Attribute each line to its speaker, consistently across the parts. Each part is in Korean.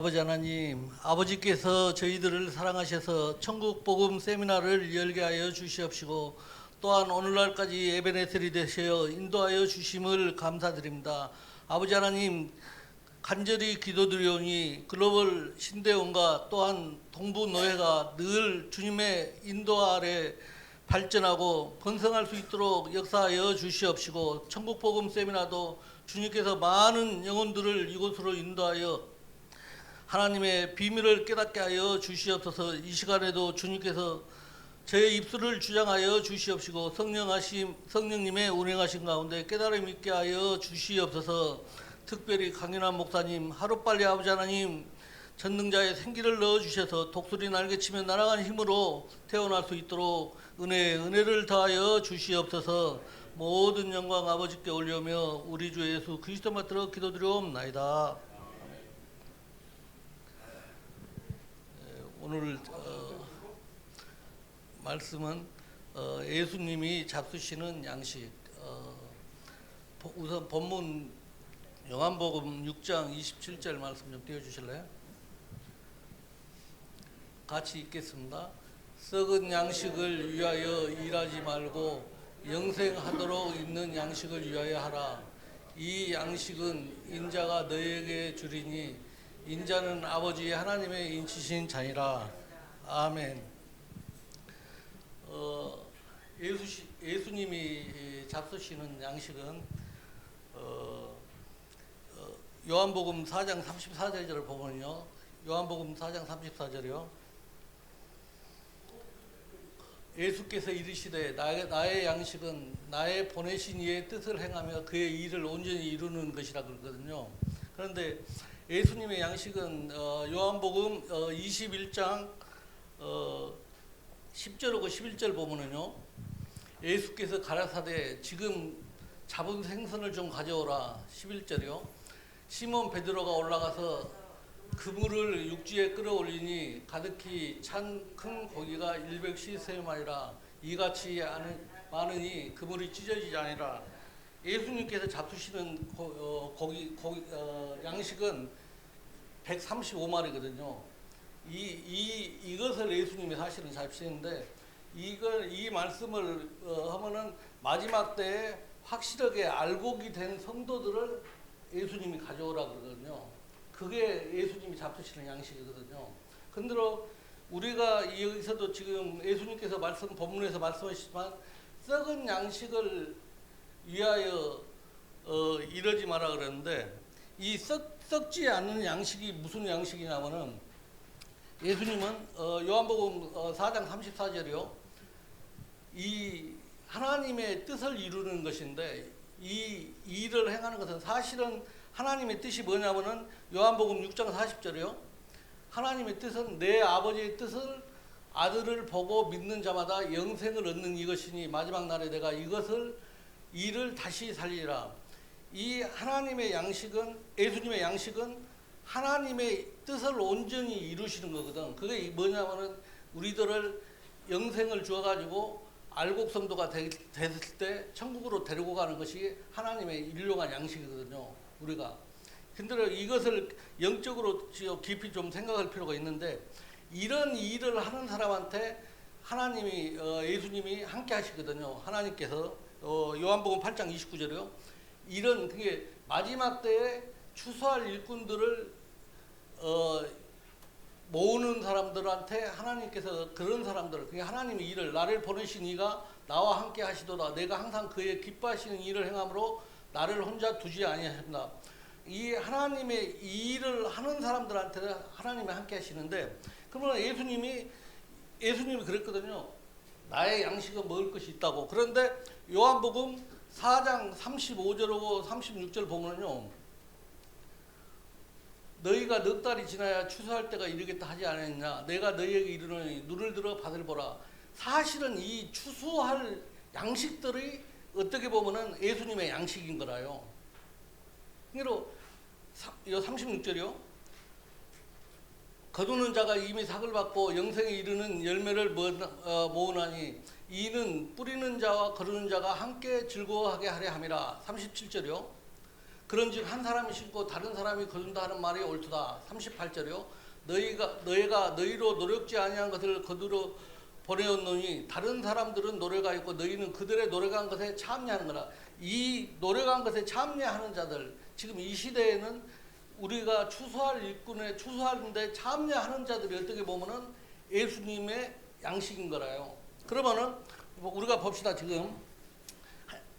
Speaker 1: 아버지 하나님, 아버지께서 저희들을 사랑하셔서 천국 복음 세미나를 열게 하여 주시옵시고 또한 오늘날까지 에베네셀이 되셔 인도하여 주심을 감사드립니다. 아버지 하나님, 간절히 기도드리오니 글로벌 신대원과 또한 동부노예가 늘 주님의 인도 아래 발전하고 번성할 수 있도록 역사하여 주시옵시고 천국 복음 세미나도 주님께서 많은 영혼들을 이곳으로 인도하여 하나님의 비밀을 깨닫게 하여 주시옵소서. 이 시간에도 주님께서 저의 입술을 주장하여 주시옵시고 성령님의 운행하신 가운데 깨달음 있게 하여 주시옵소서. 특별히 강윤환 목사님, 하루빨리 아버지 하나님 전능자의 생기를 넣어주셔서 독수리 날개치며 날아가는 힘으로 태어날 수 있도록 은혜를 더하여 주시옵소서. 모든 영광 아버지께 올려며 우리 주 예수 그리스도 받들어 기도드리옵나이다. 오늘 말씀은 예수님이 잡수시는 양식. 우선 본문 요한복음 6장 27절 말씀 좀 띄워주실래요? 같이 읽겠습니다. 썩은 양식을 위하여 일하지 말고 영생하도록 있는 양식을 위하여 하라. 이 양식은 인자가 너에게 주리니 인자는 아버지 하나님의 인치신 자니라. 아멘. 예수님이 잡수시는 양식은 요한복음 4장 34절을 보면요. 요한복음 4장 34절이요. 예수께서 이르시되 나의 양식은 나의 보내신 이의 뜻을 행하며 그의 일을 온전히 이루는 것이라 그러거든요. 그런데 예수님의 양식은 요한복음 21장 10절하고 11절 보면은요. 예수께서 가라사대 지금 잡은 생선을 좀 가져오라. 11절이요. 시몬 베드로가 올라가서 그물을 육지에 끌어올리니 가득히 찬 큰 고기가 110세마리라. 이같이 많으니 그물이 찢어지지 아니라. 예수님께서 잡수시는 양식은 135마리거든요. 이것을 예수님이 사실은 잡수시는데 이 말씀을 하면은 마지막 때에 확실하게 알곡이 된 성도들을 예수님이 가져오라 그러거든요. 그게 예수님이 잡수시는 양식이거든요. 근데 우리가 여기서도 지금 예수님께서 본문에서 말씀하시지만 썩은 양식을 위하여 이러지 마라 그랬는데 이 썩지 않는 양식이 무슨 양식이냐면은 예수님은 요한복음 4장 34절이요. 이 하나님의 뜻을 이루는 것인데 이 일을 행하는 것은 사실은 하나님의 뜻이 뭐냐면은 요한복음 6장 40절이요. 하나님의 뜻은 내 아버지의 뜻을 아들을 보고 믿는 자마다 영생을 얻는 이것이니 마지막 날에 내가 이를 다시 살리라. 이 하나님의 양식은 예수님의 양식은 하나님의 뜻을 온전히 이루시는 거거든. 그게 뭐냐면은 우리들을 영생을 주어가지고 알곡성도가 됐을 때 천국으로 데리고 가는 것이 하나님의 일용한 양식이거든요. 우리가. 근데 이것을 영적으로 깊이 좀 생각할 필요가 있는데 이런 일을 하는 사람한테 하나님이 예수님이 함께 하시거든요. 하나님께서 요한복음 8장 29절이요. 이런 그게 마지막 때에 추수할 일꾼들을 모으는 사람들한테 하나님께서 그런 사람들, 그게 하나님의 일을 나를 보내신 이가 나와 함께 하시도다. 내가 항상 그의 기뻐하시는 일을 행함으로 나를 혼자 두지 아니하신다. 이 하나님의 일을 하는 사람들한테는 하나님이 함께 하시는데 그러면 예수님이 그랬거든요. 나의 양식은 먹을 것이 있다고. 그런데 요한복음 4장 35절하고 36절 보면요. 너희가 넉 달이 지나야 추수할 때가 이르겠다 하지 않았느냐. 내가 너희에게 이르노니 눈을 들어 받을 보라. 사실은 이 추수할 양식들이 어떻게 보면은 예수님의 양식인 거라요. 그러니까 36절이요. 거두는 자가 이미 삭을 받고 영생에 이르는 열매를 모으나니 이는 뿌리는 자와 거두는 자가 함께 즐거워하게 하려 함이라. 37절이요. 그런즉 한 사람이 심고 다른 사람이 거둔다 하는 말이 옳도다. 38절이요. 너희가 너희로 노력지 아니한 것을 거두러 보내었노니 다른 사람들은 노래가 있고 너희는 그들의 노래가 한 것에 참여하는 거라. 이 노래가 한 것에 참여하는 자들, 지금 이 시대에는 우리가 추수할 일꾼에 추수하는데 참여하는 자들이 어떻게 보면은 예수님의 양식인 거라요. 그러면은 우리가 봅시다. 지금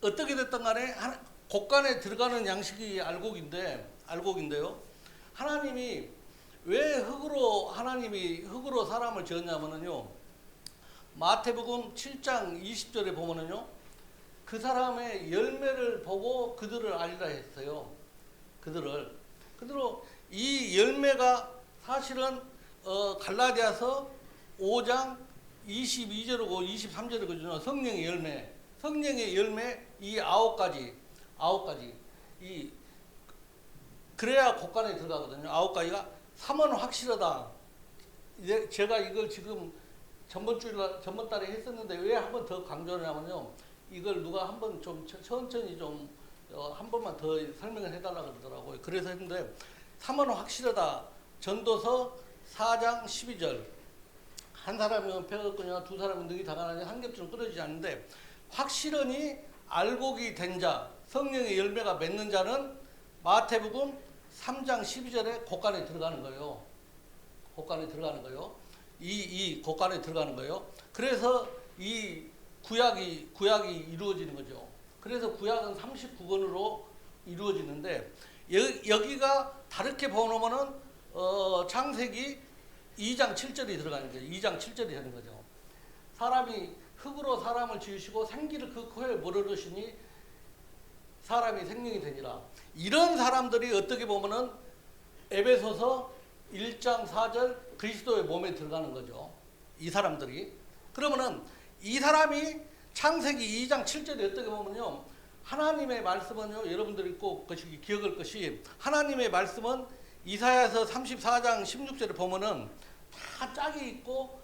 Speaker 1: 어떻게 됐든 간에 곡간에 들어가는 양식이 알곡인데요. 하나님이 왜 흙으로 사람을 지었냐면은요. 마태복음 7장 20절에 보면은요. 그 사람의 열매를 보고 그들을 알리라 했어요. 그들을 이 열매가 사실은 갈라디아서 5장 22절이고 23절이거든요. 성령의 열매 이 아홉 가지 이 그래야 곡간에 들어가거든요. 아홉 가지가 3은 확실하다. 이제 제가 이걸 지금 전번 달에 했었는데 왜 한 번 더 강조를 하냐면요. 이걸 누가 한 번 좀 천천히 한 번만 더 설명을 해달라고 그러더라고요. 그래서 했는데 3은 확실하다. 전도서 4장 12절. 한 사람이면 배가 없거냐 두 사람은 능히 다가나냐 한 겹처럼 끊어지지 않는데 확실하니 알곡이 된 자, 성령의 열매가 맺는 자는 마태복음 3장 12절에 곡간에 들어가는 거예요. 곡간에 들어가는 거예요. 이 곡간에 들어가는 거예요. 그래서 이 구약이 이루어지는 거죠. 그래서 구약은 39권으로 이루어지는데 여기가 다르게 보면은 창세기 2장 7절이 들어가는 거예요. 2장 7절이 되는 거죠. 사람이 흙으로 사람을 지으시고 생기를 그 코에 물어넣으시니 사람이 생명이 되니라. 이런 사람들이 어떻게 보면은 에베소서 1장 4절 그리스도의 몸에 들어가는 거죠. 이 사람들이. 그러면은 이 사람이 창세기 2장 7절에 어떻게 보면요. 하나님의 말씀은요. 여러분들이 꼭 기억할 것이 하나님의 말씀은 이사야서 34장 16절에 보면은 다 짝이 있고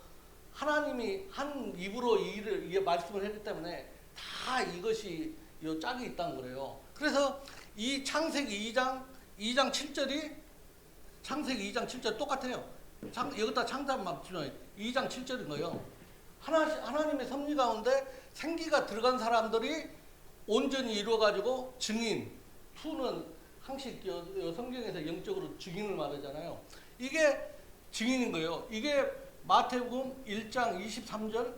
Speaker 1: 하나님이 한 입으로 이 말씀을 했기 때문에 다 이것이 요 짝이 있다는 거예요. 그래서 이 창세기 2장 7절이 창세기 2장 7절 똑같아요. 여기다 창자만 붙여요. 2장 7절인 거예요. 하나님의 섭리 가운데 생기가 들어간 사람들이 온전히 이루어가지고 증인, 투는 항상 성경에서 영적으로 증인을 말하잖아요. 이게 증인인 거예요. 이게 마태복음 1장 23절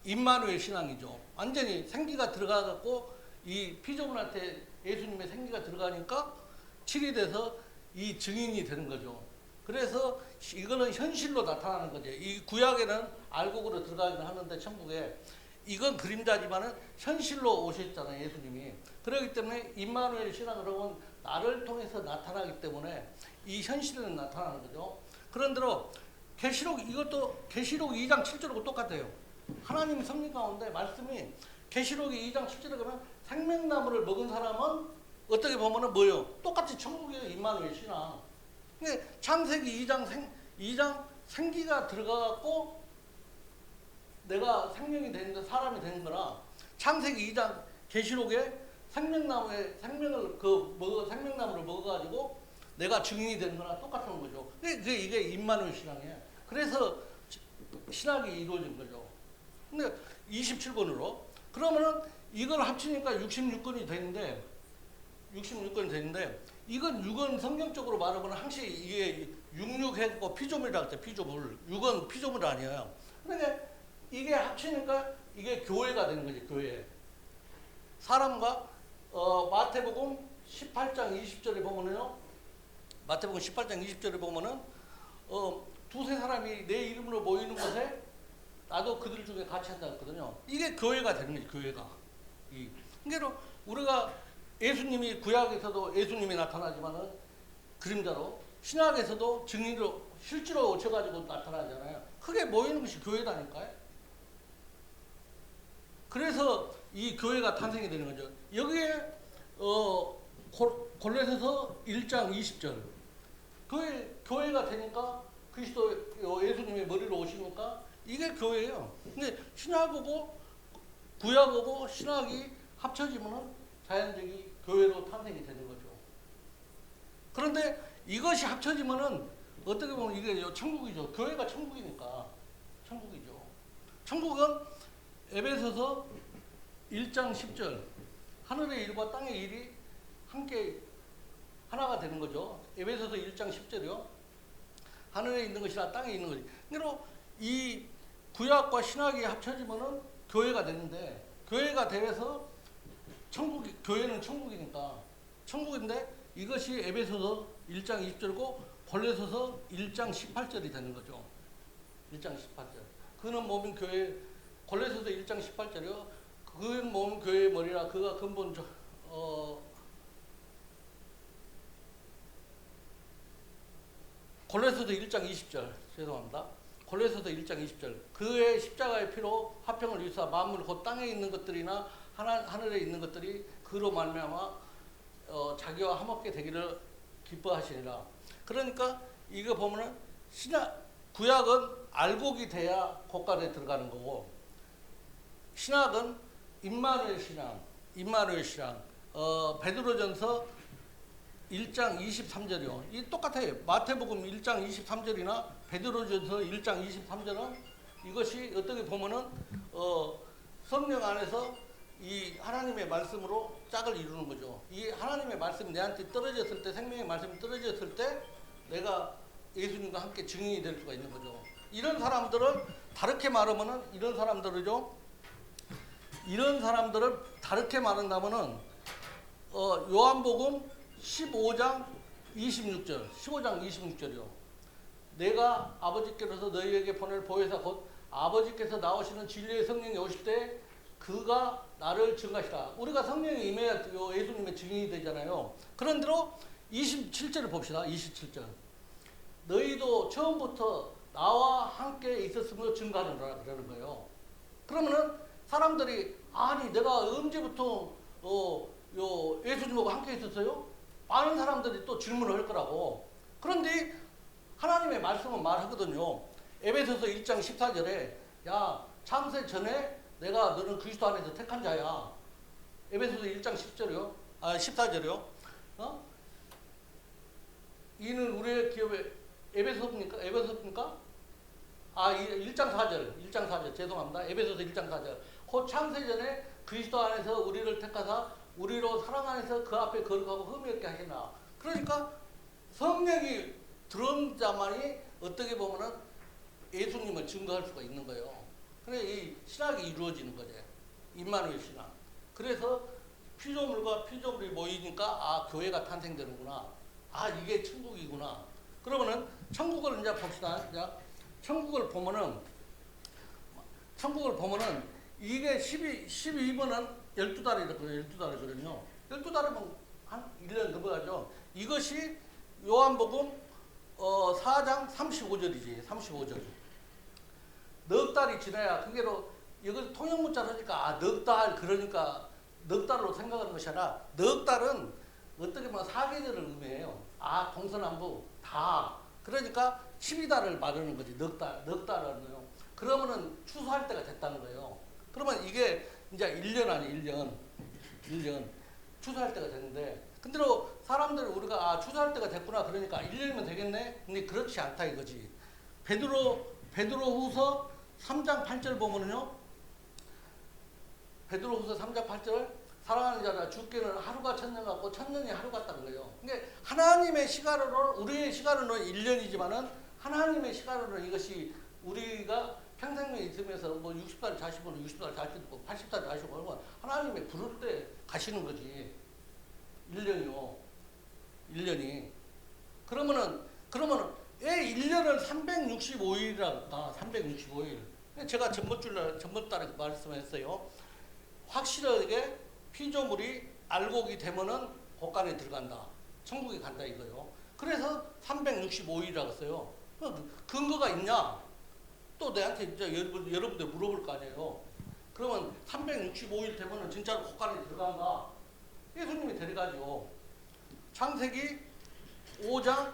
Speaker 1: 임마누엘 신앙이죠. 완전히 생기가 들어가갖고 이 피조물한테 예수님의 생기가 들어가니까 7이 돼서 이 증인이 되는 거죠. 그래서 이거는 현실로 나타나는 거죠. 이 구약에는 알곡으로 들어가긴 하는데 천국에 이건 그림자지만은 현실로 오셨잖아요. 예수님이. 그렇기 때문에 임마누엘 신앙으로는 나를 통해서 나타나기 때문에 이 현실은 나타나는 거죠. 그런대로 이것도 계시록 2장 7절하고 똑같아요. 하나님 섭리 가운데 말씀이 계시록이 2장 7절에 가면 생명나무를 먹은 사람은 어떻게 보면은 뭐예요? 똑같이 천국이에요. 임마누엘 신앙. 근데 창세기 2장 생기가 들어가갖고 내가 생명이 되는데 사람이 되는 거라 창세기 2장 계시록에 생명나무를 먹어가지고 내가 증인이 되는 거랑 똑같은 거죠. 이게 임마누엘 신앙이에요. 그래서 신학이 이루어진 거죠. 근데 27권으로 그러면은 이걸 합치니까 66권이 되는데 이건 6은 성경적으로 말하면 항상 이게 66해고 피조물이라고 할 때 피조물 6은 피조물 아니에요. 그러니까 이게 합치니까 이게 교회가 되는 거지. 교회 사람과 마태복음 18장 20절에 보면은요. 마태복음 18장 20절에 보면은 두세 사람이 내 이름으로 모이는 곳에 나도 그들 중에 같이 한다 했거든요. 이게 교회가 되는 거지. 교회가. 그러니까 우리가 예수님이 구약에서도 예수님이 나타나지만은 그림자로 신약에서도 증인으로 실제로 오셔가지고 나타나잖아요. 크게 모이는 것이 교회다니까요. 그래서 이 교회가 탄생이 되는 거죠. 여기에 골로새서 1장 20절 교회가 되니까 그리스도 예수님의 머리로 오시니까 이게 교회예요. 근데 신약하고 구약하고 신약이 합쳐지면은 자연적인 교회로 탄생이 되는 거죠. 그런데 이것이 합쳐지면은 어떻게 보면 이게 천국이죠. 교회가 천국이니까 천국이죠. 천국은 에베소서 1장 10절 하늘의 일과 땅의 일이 함께 하나가 되는 거죠. 에베소서 1장 10절이요. 하늘에 있는 것이나 땅에 있는 것이. 그러니까 이 구약과 신약이 합쳐지면은 교회가 되는데 교회가 되어서 교회는 천국이니까 천국인데 이것이 에베소서 1장 20절고 골로새서 1장 18절이 되는 거죠. 1장 18절. 그는 몸인 교회 골로새서 1장 18절이요. 그는 몸은 교회의 머리라 그가 근본 골로새서 1장 20절. 죄송합니다. 골로새서 1장 20절. 그의 십자가의 피로 화평을 이루사 만물 곧 땅에 있는 것들이나 하늘에 있는 것들이 그로 말미암아 자기와 화목게 되기를 기뻐하시니라. 그러니까 이거 보면은 구약은 알곡이 돼야 고간에 들어가는 거고 신약은 임마누엘 신앙, 베드로전서 1장 23절이요. 이 똑같아요. 마태복음 1장 23절이나 베드로전서 1장 23절은 이것이 어떻게 보면은 성령 안에서 이 하나님의 말씀으로 짝을 이루는 거죠. 이 하나님의 말씀이 내한테 떨어졌을 때, 생명의 말씀이 떨어졌을 때 내가 예수님과 함께 증인이 될 수가 있는 거죠. 이런 사람들은 다르게 말하면은 이런 사람들을 다르게 말한다면은 요한복음 15장 26절이요. 내가 아버지께로서 너희에게 보낼 보혜사 곧 아버지께서 나오시는 진리의 성령이 오실 때 그가 나를 증가시라. 우리가 성령이 임해야 예수님의 증인이 되잖아요. 그런 대로 27절을 봅시다. 27절. 너희도 처음부터 나와 함께 있었으므로 증가하느라 그러는 거예요. 그러면은 사람들이 아니 내가 언제부터 예수님하고 함께 있었어요? 많은 사람들이 또 질문을 할 거라고. 그런데 하나님의 말씀은 말하거든요. 에베소서 1장 14절에 야 창세 전에 내가 너는 그리스도 안에서 택한 자야. 에베소서 1장 10절이요. 14절이요. 이는 우리의 기업에 에베소입니까? 1장 4절. 죄송합니다. 에베소서 1장 4절. 곧 창세 전에 그리스도 안에서 우리를 택하사 우리로 사랑 안에서 그 앞에 거룩하고 흠이 없게 하시나. 그러니까 성령이 들어온 자만이 어떻게 보면은 예수님을 증거할 수가 있는 거예요. 그래 이 신학이 이루어지는 거죠. 임마누엘 신학. 그래서 피조물과 피조물이 모이니까 교회가 탄생되는구나. 이게 천국이구나. 그러면은 천국을 이제 봅시다. 천국을 보면은 이게 12번은 12달이거든요. 12달이거든요. 12달이면 한 1년 넘어가죠. 이것이 요한복음 4장 35절이지. 35절. 넉 달이 지나야 그게로 이걸 통역문자로 하니까 넉 달 그러니까 넉 달로 생각하는 것이 아니라 넉 달은 어떻게 보면 사계절을 의미해요. 동서남북 다. 그러니까 12달을 말하는 거지. 넉 달은요. 그러면은 추수할 때가 됐다는 거예요. 그러면 이게 이제 1년 아니 1년 추수할 때가 됐는데 근데 사람들 우리가 추수할 때가 됐구나 그러니까 1년이면 되겠네. 근데 그렇지 않다 이거지. 베드로후서 3장 8절 보면은요. 베드로후서 3장 8절 사랑하는 자라 주께는 하루가 천년 같고 천년이 하루 같다는 거예요. 그러니까 하나님의 시간으로는 우리의 시간으로는 1년이지만은 하나님의 시간으로는 이것이 우리가 평생에 있으면서 60살 자시고 60살 자시고 80살 자시고 하나님의 부를 때 가시는 거지. 1년이요. 1년이. 그러면은 왜 1년을 365일이라고 365일. 제가 전번달에 말씀했어요. 확실하게 피조물이 알곡이 되면은 곳간에 들어간다. 천국에 간다 이거요. 그래서 365일이라고 했어요. 근거가 있냐? 또 내한테 이제 여러분들 물어볼 거 아니에요. 그러면 365일 되면은 진짜로 곳간에 들어간가? 예수님이 데려가죠. 창세기 5장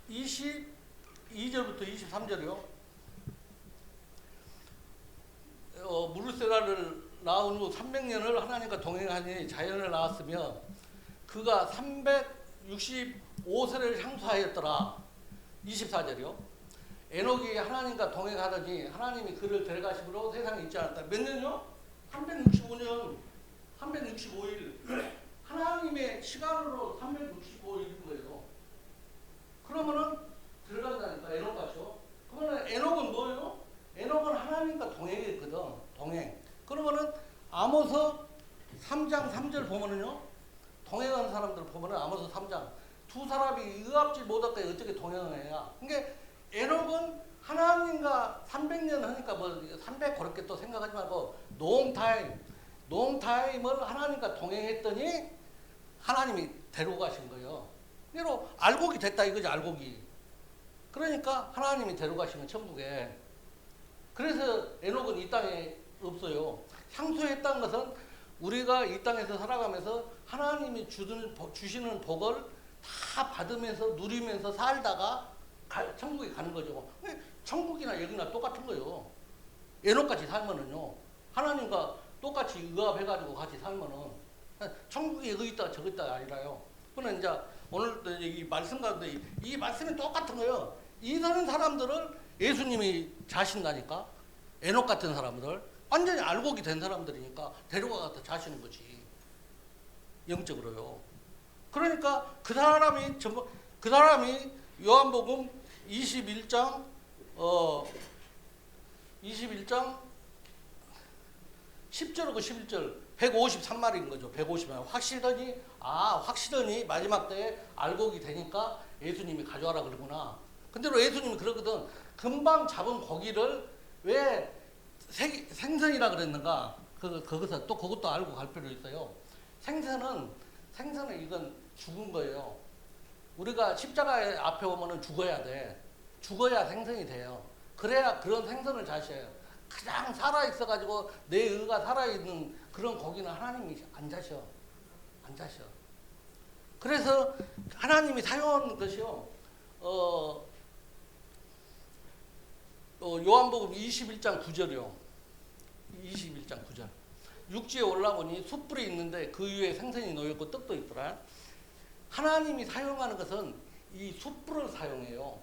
Speaker 1: 22절부터 23절이요. 무르세라를 낳은 후 300년을 하나님과 동행하니 자연을 낳았으며 그가 365세를 향수하였더라. 24절이요. 에녹이 하나님과 동행하더니 하나님이 그를 데려가심으로 세상에 있지 않았다. 몇 년요? 365년, 365일. 하나님의 시간으로 365일인 거예요. 그러면은 들어간다니까, 에녹같이요. 그러면 에녹은 뭐예요? 에녹은 하나님과 동행했거든. 동행. 그러면은 아모스 3장 3절 보면은요. 동행하는 사람들 보면은 아모스 3장 두 사람이 의합지 못할 때 어떻게 동행을 해야. 그러니까 에녹은 하나님과 300년 하니까 뭐 300 그렇게 또 생각하지 말고 농타임을 하나님과 동행했더니 하나님이 데리고 가신 거예요. 그래서 알곡이 됐다 이거지, 알곡이. 그러니까 하나님이 데려가시면 천국에. 그래서 에녹은 이 땅에 없어요. 향수했다는 것은 우리가 이 땅에서 살아가면서 하나님이 주시는 복을 다 받으면서 누리면서 살다가 천국에 가는 거죠. 천국이나 여기나 똑같은 거예요. 에녹같이 살면은요. 하나님과 똑같이 의합해가지고 같이 살면은 천국에 여기 있다 저기 있다 아니라요. 그는 이제 오늘 이 말씀 가운데 이 말씀이 똑같은 거예요. 이런 사람들을 예수님이 자신다니까. 에녹 같은 사람들, 완전히 알곡이 된 사람들이니까 데려가서 자시는 거지. 영적으로요. 그러니까 그 사람이 요한복음 21장 10절하고 11절 153마리인 거죠. 150마리. 확실하니 마지막 때에 알곡이 되니까 예수님이 가져와라 그러구나. 근데 예수님이 그러거든. 금방 잡은 고기를 왜 생선이라 그랬는가? 그것은 또 그것도 알고 갈 필요 있어요. 생선은 이건 죽은 거예요. 우리가 십자가 앞에 오면은 죽어야 돼. 죽어야 생선이 돼요. 그래야 그런 생선을 자셔요. 그냥 살아있어가지고 내 의가 살아있는 그런 고기는 하나님이 안 자셔. 안 자셔. 그래서 하나님이 사용하는 것이요. 요한복음 21장 9절이요. 21장 9절. 육지에 올라보니 숯불이 있는데 그 위에 생선이 놓였고 떡도 있더라. 하나님이 사용하는 것은 이 숯불을 사용해요.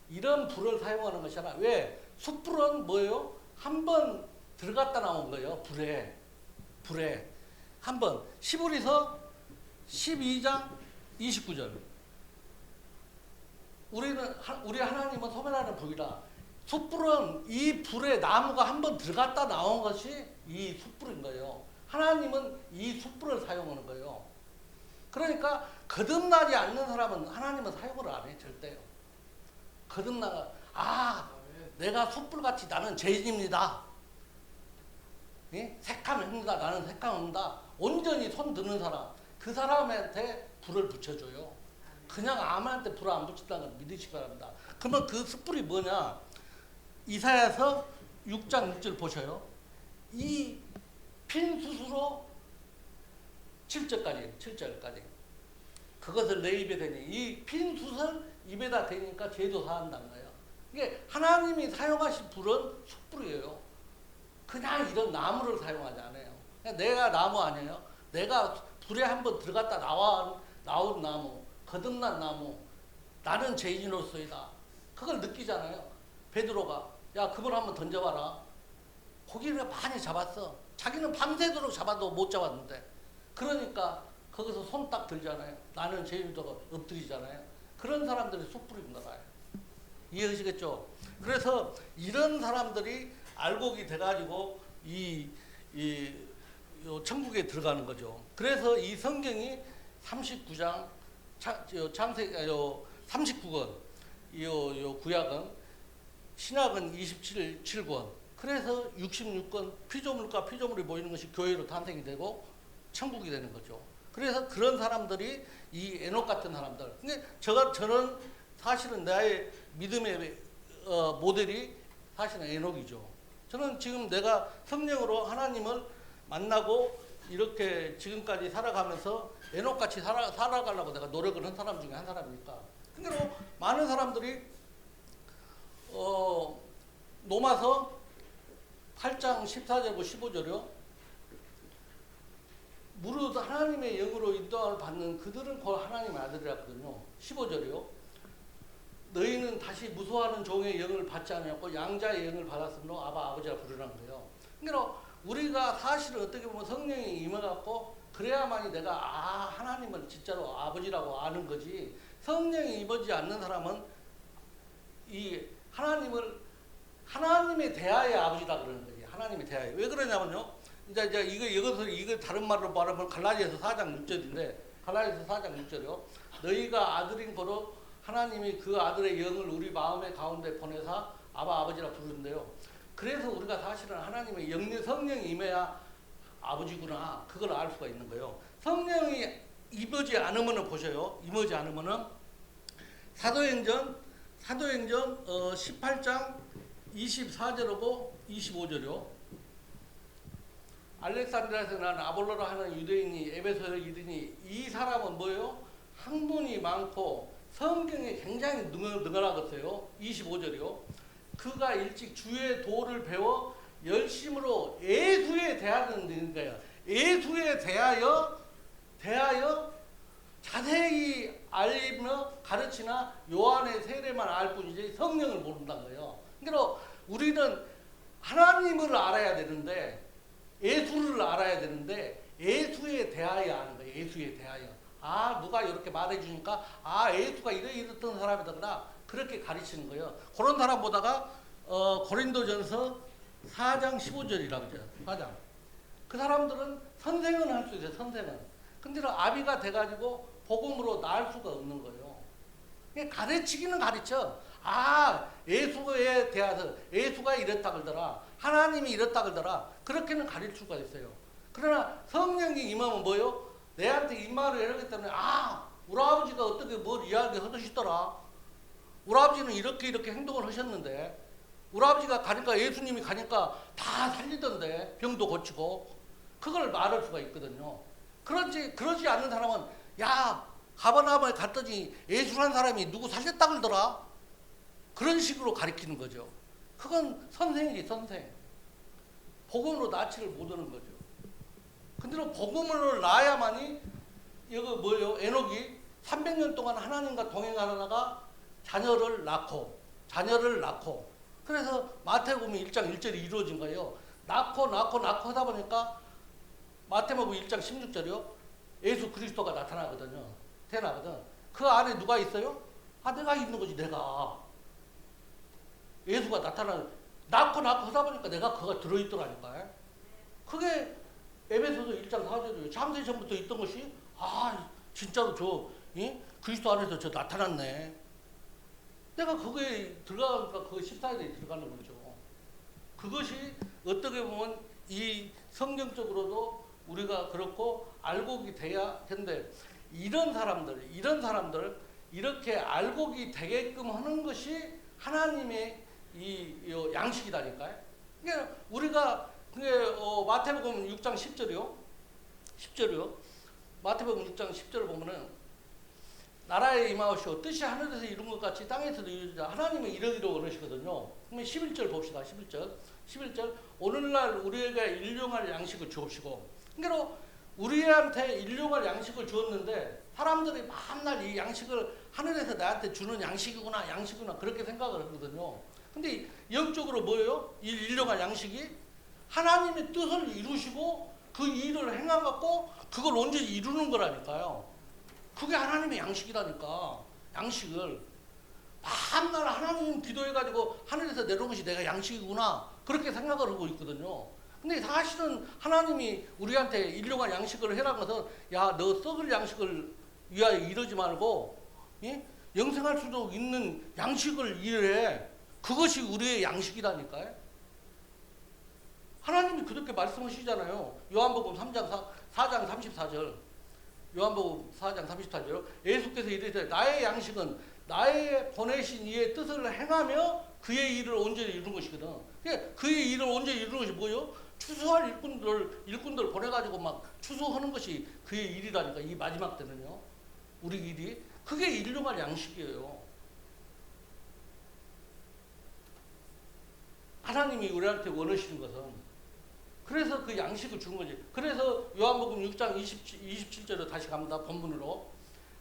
Speaker 1: 이런 불을 사용하는 것이 아니라 왜? 숯불은 뭐예요? 한번 들어갔다 나온 거예요. 불에 한번. 시브리서 12장 29절. 우리 하나님은 소멸하는 불이라. 숯불은 이 불에 나무가 한번 들어갔다 나온 것이 이 숯불인 거예요. 하나님은 이 숯불을 사용하는 거예요. 그러니까 거듭나지 않는 사람은 하나님은 사용을 안 해, 절대요. 내가 숯불같이 나는 죄인입니다. 예? 색감입니다. 나는 색감입니다. 온전히 손 드는 사람, 그 사람한테 불을 붙여줘요. 그냥 아무한테 불을 안 붙인다는 걸 믿으시기 바랍니다. 그러면 그 숯불이 뭐냐? 이사야서 6장 6절 보셔요. 이 핀 숯으로 7절까지 그것을 내 입에 대니 이 핀 숯을 입에다 대니까 죄도 사한다는 거예요. 이게 하나님이 사용하신 불은 숯불이에요. 그냥 이런 나무를 사용하지 않아요. 내가 나무 아니에요. 내가 불에 한번 들어갔다 나온 나무, 거듭난 나무, 나는 죄인으로서이다. 그걸 느끼잖아요. 베드로가 야 그걸 한번 던져봐라. 고기를 많이 잡았어. 자기는 밤새도록 잡아도 못 잡았는데. 그러니까 거기서 손 딱 들잖아요. 나는 죄인으로 엎드리잖아요. 그런 사람들이 숯불인 거다. 이해하시겠죠? 그래서 이런 사람들이 알곡이 돼가지고 이 천국에 들어가는 거죠. 그래서 이 성경이 39장 창세기 39권 요 구약은 신약은 27권 그래서 66권 피조물이 모이는 것이 교회로 탄생이 되고 천국이 되는 거죠. 그래서 그런 사람들이 이 에녹 같은 사람들. 근데 저는 사실은 나의 믿음의 모델이 사실은 에녹이죠. 저는 지금 내가 성령으로 하나님을 만나고 이렇게 지금까지 살아가면서 에녹같이 살아가려고 내가 노력을 한 사람 중에 한 사람이니까. 근데 많은 사람들이 로마서 8장 14절고 15절이요. 무릇 하나님의 영으로 인도함을 받는 그들은 곧 하나님의 아들이라거든요. 15절이요. 너희는 다시 무소하는 종의 영을 받지 않았고 양자의 영을 받았으므로 아바 아버지라 부르라는 거예요. 그러니까 우리가 사실은 어떻게 보면 성령이 임해갖고 그래야만이 내가 하나님을 진짜로 아버지라고 아는 거지. 성령이 임하지 않는 사람은 이 하나님의 대하의 아버지라 그러는 거지. 하나님의 대하의. 왜 그러냐면요. 이제 이거 다른 말로 말하면 갈라디아서 4장 6절인데 갈라디아서 4장 6절이요. 너희가 아들인 거로 하나님이 그 아들의 영을 우리 마음의 가운데 보내사 아바 아버지라 부르는데요. 그래서 우리가 사실은 하나님의 성령이 임해야 아버지구나 그걸 알 수가 있는 거예요. 성령이 임하지 않으면은 보셔요. 임하지 않으면은 사도행전 18장 24절하고 25절이요. 알렉산드리아에서 난 아볼로라 하는 유대인이 에베소에 이르니 이 사람은 뭐예요? 학문이 많고 성경에 굉장히 능하거든요. 25절이요. 그가 일찍 주의 도를 배워 열심으로 예수에 대하는 거예요. 예수에 대하여 자세히 알리며 가르치나 요한의 세례만 알 뿐이지 성령을 모른다는 거예요. 그러니까 우리는 하나님을 알아야 되는데 예수를 알아야 되는데 예수에 대하여 아는 거예요. 예수에 대하여. 누가 이렇게 말해주니까 예수가 이랬던 사람이더구나 그렇게 가르치는 거예요. 그런 사람 보다가 고린도전서 4장 15절이라고 그러죠. 4장. 그 사람들은 선생은 할 수 있어요. 선생은. 근데 아비가 돼가지고 복음으로 나을 수가 없는 거예요. 가르치기는 가르쳐. 예수에 대해서 예수가 이랬다 그러더라. 하나님이 이랬다 그러더라. 그렇게는 가르칠 수가 있어요. 그러나 성령이 임하면 뭐요? 내한테 임마를 이러기 때문에 우리 아버지가 어떻게 뭘 이야기 하시더라. 우리 아버지는 이렇게 행동을 하셨는데 우리 아버지가 가니까 예수님이 가니까 다 살리던데 병도 고치고 그걸 말할 수가 있거든요. 그러지 않는 사람은 가버나움에 갔더니 예수란 사람이 누구 살렸다 그러더라. 그런 식으로 가리키는 거죠. 그건 선생이지 선생. 복음으로 낫지를 못하는 거죠. 근데 복음으로 낳아야만이 이거 뭐예요? 에녹이 300년 동안 하나님과 동행하다가 자녀를 낳고 그래서 마태복음 1장 1절이 이루어진 거예요. 낳고 하다 보니까 마태복음 1장 16절이요. 예수 그리스도가 나타나거든요. 태어나거든. 그 안에 누가 있어요? 내가 있는 거지 내가. 예수가 낳고 하다 보니까 내가 그가 들어있더라니까. 그게 에베소서 1장 4절이에요. 창세 전부터 있던 것이 진짜로 그리스도 안에서 저 나타났네. 내가 거기에 들어가니까 그 14일에 들어가는 거죠. 그것이 어떻게 보면 이 성경적으로도 우리가 그렇고 알고기 돼야 된대. 이런 사람들 이렇게 알고기 되게끔 하는 것이 하나님의 이 양식이다니까요. 그러니까 우리가 마태복음 6장 10절이요. 마태복음 6장 10절을 보면은 나라의 임하시오 뜻이 하늘에서 이룬 것 같이 땅에서도 이루자. 하나님은 이러기를 원하시거든요. 그러면 11절 봅시다. 11절 오늘날 우리에게 일용할 양식을 주옵시고. 그러니까 우리한테 일용할 양식을 주었는데 사람들이 맨날 이 양식을 하늘에서 나한테 주는 양식이구나 그렇게 생각을 하거든요. 근데 영적으로 뭐예요? 이 일용할 양식이 하나님의 뜻을 이루시고 그 일을 행하갖고 그걸 언제든지 이루는 거라니까요. 그게 하나님의 양식이라니까. 양식을 맨날 하나님 기도해가지고 하늘에서 내려온 것이 내가 양식이구나 그렇게 생각을 하고 있거든요. 근데 사실은 하나님이 우리한테 일용할 양식을 해라는 것은 너 썩을 양식을 위하여 이러지 말고 영생할 수도 있는 양식을 일해. 그것이 우리의 양식이라니까요. 하나님이 그렇게 말씀하시잖아요. 요한복음 4장 34절. 요한복음 4장 34절. 예수께서 이르시되 나의 양식은 나의 보내신 이의 뜻을 행하며 그의 일을 온전히 이루는 것이거든. 그의 일을 온전히 이루는 것이 뭐예요? 추수할 일꾼들 보내가지고 막 추수하는 것이 그의 일이라니까. 이 마지막 때는요. 우리 일이. 그게 일용할 양식이에요. 하나님이 우리한테 원하시는 것은 그래서 그 양식을 준 거지. 그래서 요한복음 6장 27절로 다시 갑니다. 본문으로.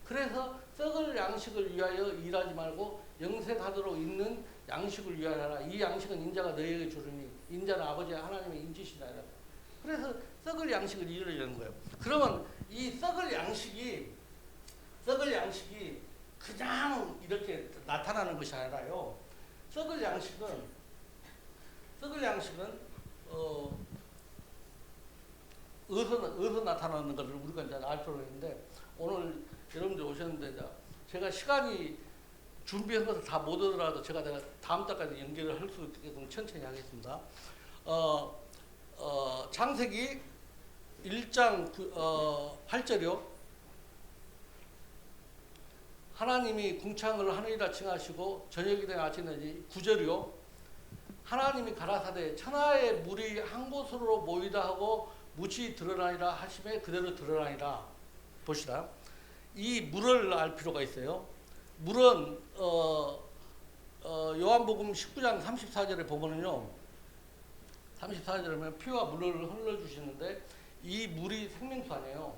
Speaker 1: 그래서 썩을 양식을 위하여 일하지 말고 영생하도록 있는 양식을 위하여 하라. 이 양식은 인자가 너희에게 주르니 인자는 아버지 하나님의 인지시다. 그래서 썩을 양식을 이루려는 거예요. 그러면 이 썩을 양식이 그냥 이렇게 나타나는 것이 아니라요. 썩을 양식은 어디서 나타나는 것을 우리가 이제 알 필요가 있는데, 오늘 여러분들 오셨는데 이제 제가 시간이 준비한 것을 다 못 얻으라도 내가 다음 달까지 연결을 할 수 있게끔 천천히 하겠습니다. 창세기 1장 8절이요. 하나님이 궁창을 하늘이라 칭하시고 저녁이 되면 아침이 되니 9절이요. 하나님이 가라사대 천하의 물이 한 곳으로 모이다 하고 묻이 드러나니라 하심에 그대로 드러나니라. 보시라. 이 물을 알 필요가 있어요. 물은 요한복음 19장 34절에 보면은요. 34절에 보면 피와 물을 흘러주시는데 이 물이 생명수 아니에요.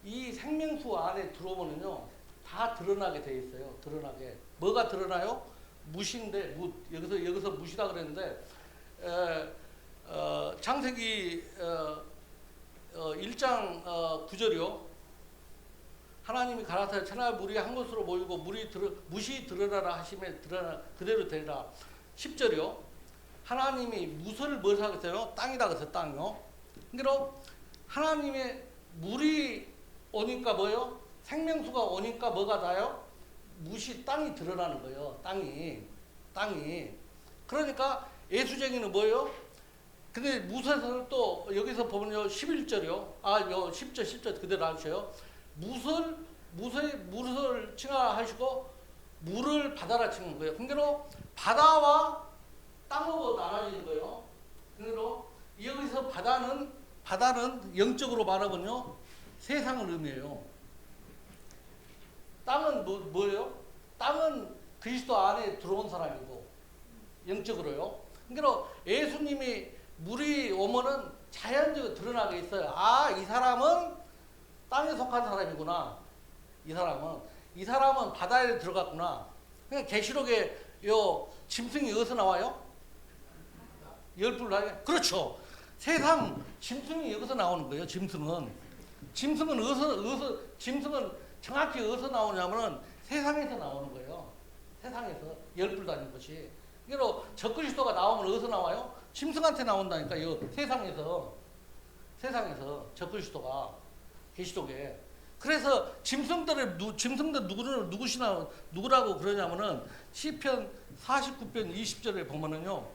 Speaker 1: 이 생명수 안에 들어오면은요. 다 드러나게 돼 있어요. 드러나게. 뭐가 드러나요? 묻인데, 여기서 묻이다 그랬는데, 창세기 1장 9절이요. 하나님이 가라사대 천하의 물이 한 곳으로 모이고 묻이 드러나라 하심에 드러나 그대로 되리라. 10절이요. 하나님이 묻을 뭘 하겠어요? 땅이다 그래서 땅이요. 그러니까 하나님의 물이 오니까 뭐예요? 생명수가 오니까 뭐가 나요? 묻이 땅이 드러나는 거예요. 땅이. 그러니까 예수쟁이는 뭐예요? 근데 묻에서 또 여기서 보면요 11절이요. 10절 그대로 하셔요. 물을 칭하시고 물을 바다라 칭하는 거예요. 그러니까 바다와 땅으로 나눠지는 거예요. 그러니까 여기서 바다는 영적으로 말하면요 세상을 의미해요. 땅은 뭐예요? 땅은 그리스도 안에 들어온 사람이고 영적으로요. 그러니까 예수님이 물이 오면은 자연적으로 드러나게 있어요. 이 사람은 땅에 속한 사람이구나. 이 사람은 바다에 들어갔구나. 그러니까 계시록에 요 짐승이 어디서 나와요? 열불 나게. 그렇죠. 세상 짐승이 여기서 나오는 거예요. 짐승은 정확히 어디서 나오냐면은 세상에서 나오는 거예요. 세상에서 열불 다는 것이. 그러니까 적그리스도가 나오면 어디서 나와요? 짐승한테 나온다니까. 이 세상에서 적그리스도가 계시록에. 그래서 짐승들 누구라고 그러냐면은 시편 49편 20절에 보면은요.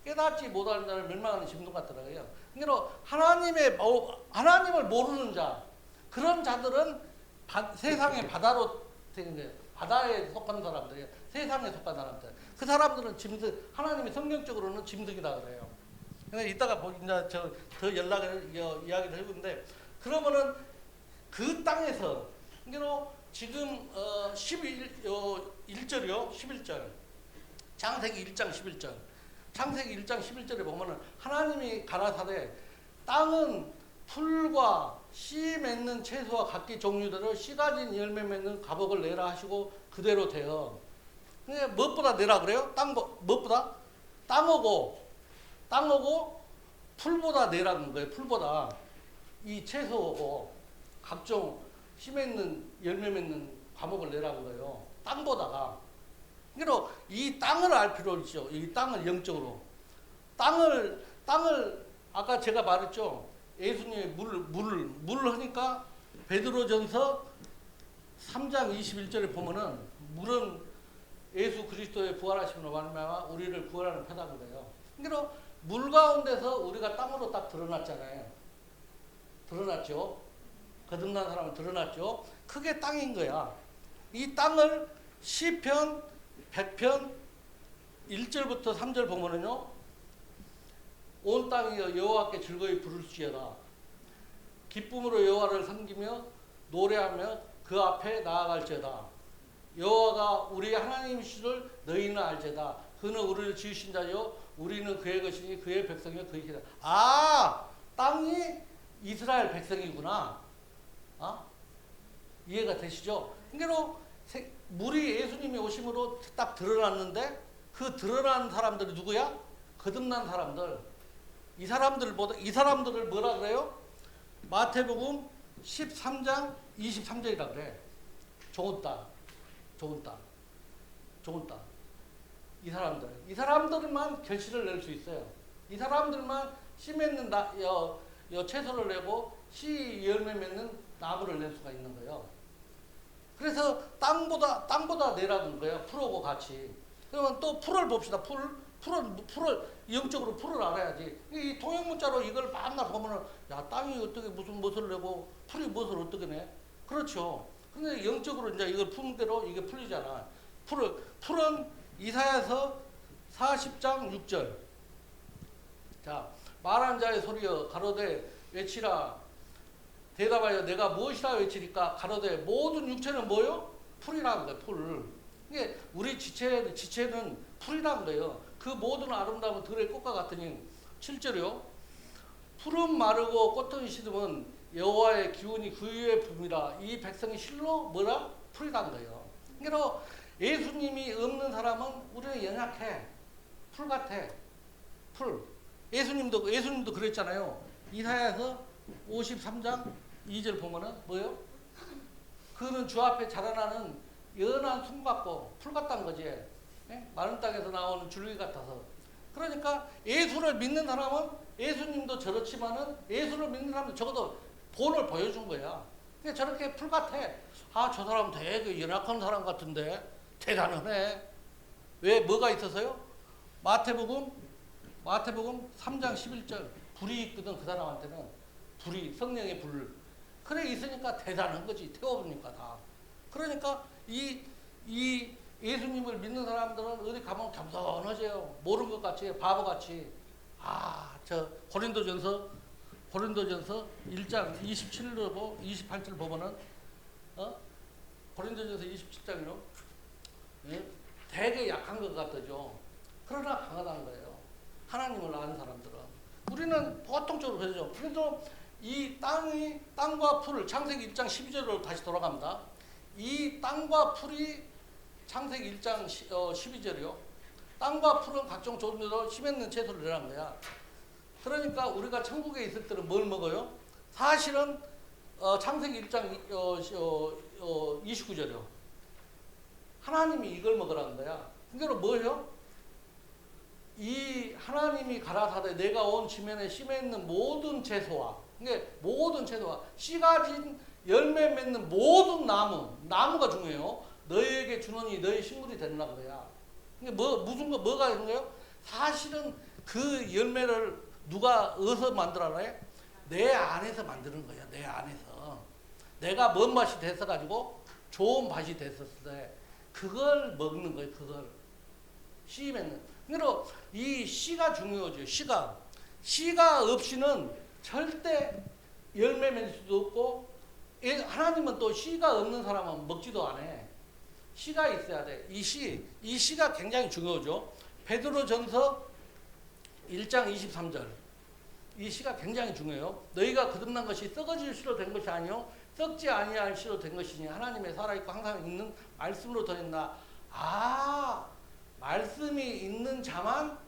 Speaker 1: 깨닫지 못하는 자를 멸망하는 짐승 같더라고요. 그러니까 하나님을 모르는 자, 그런 자들은 세상의 바다로 되는 거예요. 바다에 속한 사람들이에요. 세상에 속한 사람들. 그 사람들은 짐승, 하나님이 성경적으로는 짐승이다 그래요. 근데 이따가 이제 더 이야기를 해보는데, 그러면은 그 땅에서, 그러니까 지금 1절이요. 11절. 창세기 1장 11절. 창세기 1장 11절에 보면은 하나님이 가라사대 땅은 풀과 씨 맺는 채소와 각기 종류대로 씨 가진 열매 맺는 가복을 내라 하시고 그대로 되어. 그러니까 무엇보다 내라 그래요? 무엇보다? 땅오고 풀보다 내라는 거예요. 풀보다. 이 채소고 각종 씨 맺는 열매 맺는 과목을 내라는 거예요. 땅보다가. 그러니까 이 땅을 알 필요 있죠. 이 땅을 영적으로. 땅을 아까 제가 말했죠. 예수님이 물을 하니까 베드로전서 3장 21절에 보면은 물은 예수 그리스도의 부활하심으로 말미암아 우리를 구원하는 표다는 거예요. 그러니까 물 가운데서 우리가 땅으로 딱 드러났잖아요. 드러났죠. 거듭난 사람은 드러났죠. 그게 땅인 거야. 이 땅을 시편 100편 1절부터 3절 보면은요. 온 땅이여 여호와께 즐거이 부를지어다. 기쁨으로 여호와를 섬기며 노래하며 그 앞에 나아갈지어다. 여호와가 우리 하나님이시를 너희는 알제다. 그는 우리를 지으신 자요 우리는 그의 것이니 그의 백성이요 그의 기다. 아, 땅이 이스라엘 백성이구나. 이해가 되시죠? 그러니까 물이 예수님이 오심으로 딱 드러났는데 그 드러난 사람들이 누구야? 거듭난 사람들. 이 사람들을 뭐라 그래요? 마태복음 13장 23절이라 그래. 좋은 땅. 이 사람들만 결실을 낼 수 있어요. 이 사람들만 씨 맺는 채소를 내고 씨 열매 맺는 나무를 낼 수가 있는 거예요. 그래서 땅보다 내라는 거예요. 풀하고 같이. 그러면 또 풀을 봅시다. 풀을 영적으로 풀을 알아야지. 이 통역문자로 이걸 만나 보면은 야, 땅이 어떻게 무슨 무엇을 내고 풀이 무엇을 어떻게 내? 그렇죠. 근데 영적으로 이제 이걸 푸는 대로 이게 풀리잖아. 풀은 이사야서 40장 6절. 자, 말한 자의 소리여 가로되 외치라. 대답하여 내가 무엇이라 외치리까? 가로되 모든 육체는 뭐요? 풀이라는 거예요. 풀. 이게 우리 지체는 풀이라는 거예요. 그 모든 아름다움은 들의 꽃과 같으니 7절이요. 풀은 마르고 꽃은 시듬은 여호와의 기운이 그 위에 붐이라. 이 백성이 실로 뭐라? 풀이라는 거예요. 그러니까 예수님이 없는 사람은 우리는 연약해. 풀 같아. 풀. 예수님도 그랬잖아요. 이사야서 53장 2절 보면은 뭐예요? 그는 주 앞에 자라나는 연한 숨 같고 풀 같다는 거지. 예? 마른 땅에서 나오는 줄기 같아서. 그러니까 예수를 믿는 사람은 예수님도 저렇지만은 예수를 믿는 사람은 적어도 본을 보여준 거야. 그러니까 저렇게 풀 같아. 아, 저 사람 되게 연약한 사람 같은데 대단하네. 왜? 뭐가 있어서요? 마태복음 3장 11절. 불이 있거든. 그 사람한테는 불이 성령의 불. 그래 있으니까 대단한 거지. 태워보니까 다. 그러니까 이 예수님을 믿는 사람들은 어디 가면 겸손하세요. 모르는 것 같이 바보같이. 저 고린도전서 1장 27절 28절 보면은 고린도전서 27장이요. 예? 되게 약한 것 같죠. 그러나 강하다는 거예요. 하나님을 아는 사람들은. 우리는 보통적으로 그러죠. 그래서 이 땅과 풀, 창세기 1장 12절로 다시 돌아갑니다. 이 땅과 풀이 창세기 1장 12절이요. 땅과 풀은 각종 종류로 씨 맺는 채소를 내라는 거야. 그러니까 우리가 천국에 있을 때는 뭘 먹어요? 사실은 창세기 1장 29절이요. 하나님이 이걸 먹으라는 거야. 그러니까 뭐예요? 이 하나님이 가라사대 내가 온 지면에 씨 맺는 모든 채소와 모든 채소와 씨 가진 열매 맺는 모든 나무가 중요해요. 너희에게 주노니 너희 식물이 되느라 그래야. 뭐가 있는 거예요? 사실은 그 열매를 누가 어디서 만들어놔요? 내 안에서 만드는 거야. 내 안에서. 내가 뭔 맛이 됐어가지고 좋은 맛이 됐었을 때 그걸 먹는 거예요. 그걸. 씨 맺는. 그러니까 이 씨가 중요하죠. 씨가 없이는 절대 열매 맺을 수도 없고 하나님은 또 씨가 없는 사람은 먹지도 않아. 씨가 있어야 돼. 이 씨가 굉장히 중요하죠. 베드로전서 1장 23절. 이 씨가 굉장히 중요해요. 너희가 거듭난 것이 썩어질 씨로 된 것이 아니요 썩지 아니할 씨로 된 것이니 하나님의 살아있고 항상 있는 말씀으로 더했나. 말씀이 있는 자만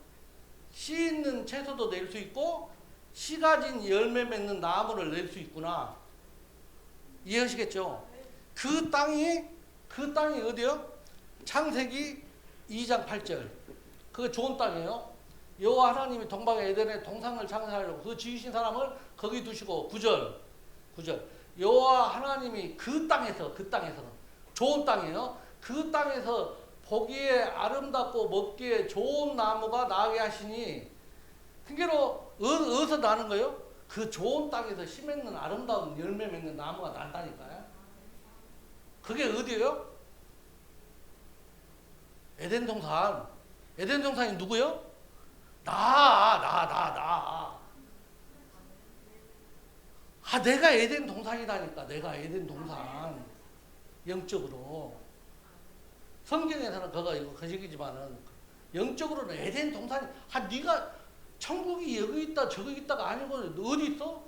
Speaker 1: 씨 있는 채소도 낼 수 있고 씨 가진 열매 맺는 나무를 낼 수 있구나. 이해하시겠죠? 그 땅이 어디요? 창세기 2장 8절. 그거 좋은 땅이에요. 여호와 하나님이 동방의 에덴에 동산을 창설하려고 그 지으신 사람을 거기 두시고 9절. 여호와 하나님이 그 땅에서 좋은 땅이에요. 그 땅에서 보기에 아름답고 먹기에 좋은 나무가 나게 하시니 그게로 어디서 나는 거예요? 그 좋은 땅에서 씨 맺는 아름다운 열매 맺는 나무가 난다니까요. 그게 어디예요? 에덴 동산. 에덴 동산이 누구요? 내가 에덴 동산이라니까. 내가 에덴 동산. 영적으로. 성경에서는 그거 이거 거짓이지만은 영적으로는 에덴 동산이 네가 천국이 여기 있다 저기 있다가 아니고 어디 있어?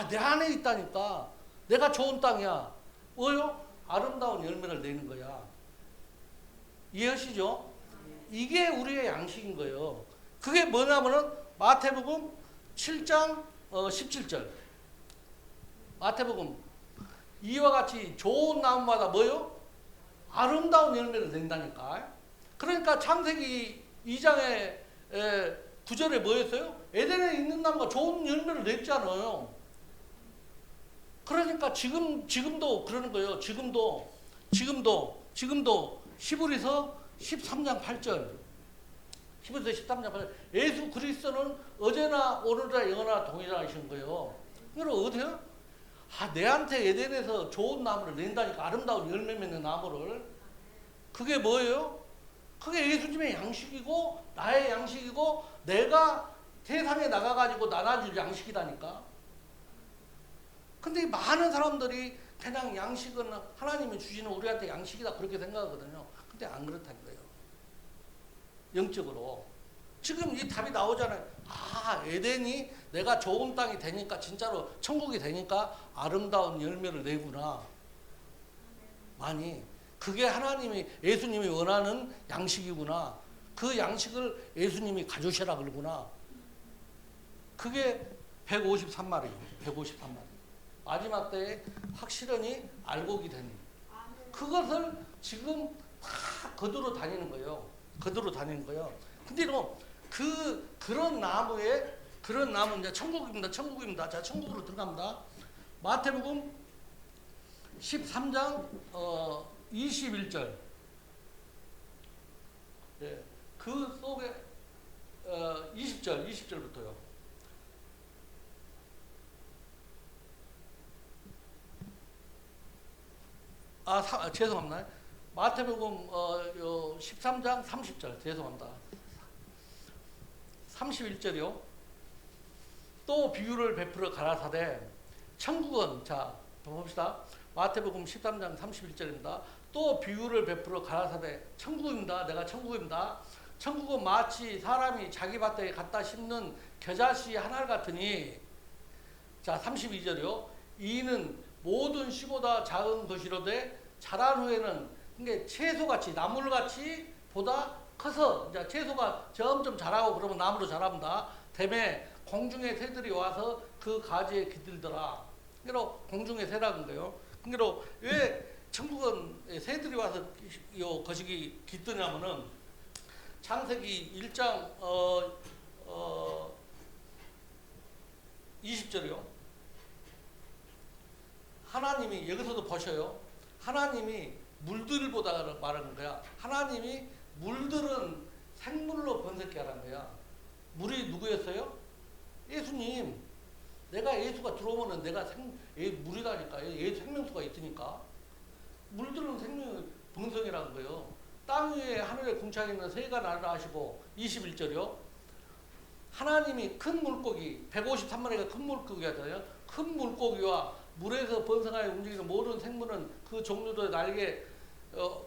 Speaker 1: 내 안에 있다니까. 내가 좋은 땅이야. 뭐요? 아름다운 열매를 내는 거야. 이해하시죠? 이게 우리의 양식인 거예요. 그게 뭐냐면은 마태복음 7장 17절. 마태복음 이와 같이 좋은 나무마다 뭐요? 아름다운 열매를 낸다니까. 그러니까 창세기 2장의 9절에 뭐였어요? 에덴에 있는 나무가 좋은 열매를 냈잖아요. 그러니까 지금도 그러는 거예요. 지금도 히브리서 13장 8절. 히브리서 13장 8절. 예수 그리스도는 어제나 오늘나 영원나 동일하신 거예요. 그럼 어디요? 내한테 에덴에서 좋은 나무를 낸다니까. 아름다운 열매 맺는 나무를. 그게 뭐예요? 그게 예수님의 양식이고 나의 양식이고 내가 세상에 나가가지고 나눠줄 양식이다니까. 근데 많은 사람들이 그냥 양식은 하나님이 주시는 우리한테 양식이다 그렇게 생각하거든요. 근데 안 그렇다는 거예요. 영적으로. 지금 이 답이 나오잖아요. 에덴이 내가 좋은 땅이 되니까 진짜로 천국이 되니까 아름다운 열매를 내구나. 많이. 그게 하나님이 예수님이 원하는 양식이구나. 그 양식을 예수님이 가져오시라 그러구나. 그게 153마리예요. 153마리. 마지막 때에 확실히 알고기 되는. 그것을 지금 다 거두러 다니는 거예요. 거두러 다니는 거예요. 근데 그런 나무 이제 천국입니다. 자, 천국으로 들어갑니다. 마태복음 13장 21절. 예, 그 속에 20절부터요. 죄송합니다. 마태복음 13장 30절. 죄송합니다. 31절이요. 또 비유를 베풀어 가라사대 천국은, 자 봅시다. 마태복음 13장 31절입니다. 또 비유를 베풀어 가라사대 천국입니다. 내가 천국입니다. 천국은 마치 사람이 자기 밭에 갖다 심는 겨자씨 하나 같으니, 자 32절이요. 이는 모든 씨보다 작은 것이로되 자란 후에는, 그러니까 채소같이 나물같이 보다 커서, 이제 채소가 점점 자라고 그러면 나무로 자랍니다. 대매 공중의 새들이 와서 그 가지에 깃들더라. 그러니까 공중의 새라는 거예요. 그러니까 왜 천국은 새들이 와서 요 거시기 깃드냐면은 창세기 1장 20절이요. 하나님이 여기서도 보셔요. 하나님이 물들을 보다 말하는 거야. 하나님이 물들은 생물로 번성케 하라는 거야. 물이 누구였어요? 예수님. 내가 예수가 들어오면은 내가 물이다니까. 생명수가 있으니까. 물들은 생명 번성이라는 거예요. 땅 위에 하늘에 궁창 있는 새가 나라 하시고. 21절이요. 하나님이 큰 물고기, 153마리가 큰 물고기잖아요. 큰 물고기와 물에서 번성하여 움직이는 모든 생물은 그 종류대로